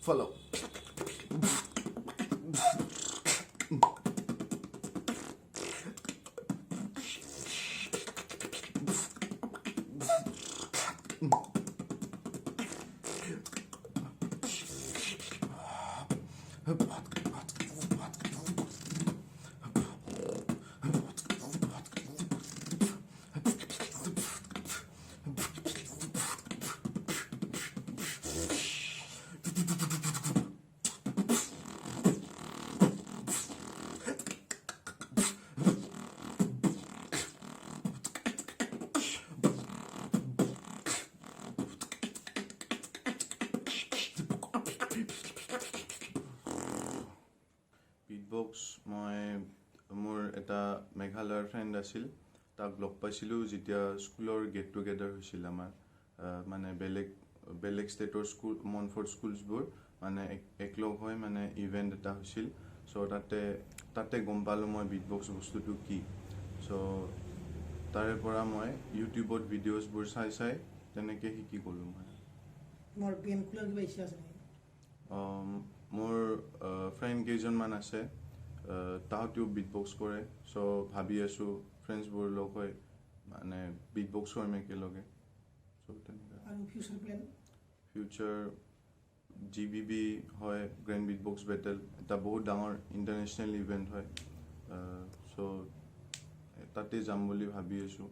Follow. বিটবক্স মই মোৰ এটা মেঘালয়ৰ ফ্ৰেণ্ড আছিল তাক লগ পাইছিলোঁ যেতিয়া স্কুলৰ গেট টুগেডাৰ হৈছিল আমাৰ মানে বেলেগ ষ্টেটৰ স্কুল মনফৰ্ড স্কুলছবোৰ মানে একলগ হৈ মানে ইভেণ্ট এটা হৈছিল চ' তাতে গম পালোঁ মই বিটবক্স বস্তুটো কি চ' তাৰে পৰা মই ইউটিউবত ভিডিঅ'ছবোৰ চাই তেনেকৈ শিকি গ'লোঁ মই মোৰ ফ্ৰেণ্ড কেইজনমান আছে তাহাঁতেও বিটবক্স কৰে চ' ভাবি আছোঁ ফ্ৰেণ্ডছবোৰ লগ হৈ মানে বিটবক্স কৰিম একেলগে চ' তেনেকৈ ফিউচাৰ GBB হয় গ্ৰেণ্ড বিটবক্স বেটেল এটা বহুত ডাঙৰ ইণ্টাৰনেশ্যনেল ইভেণ্ট হয় চ' তাতে যাম বুলি ভাবি আছোঁ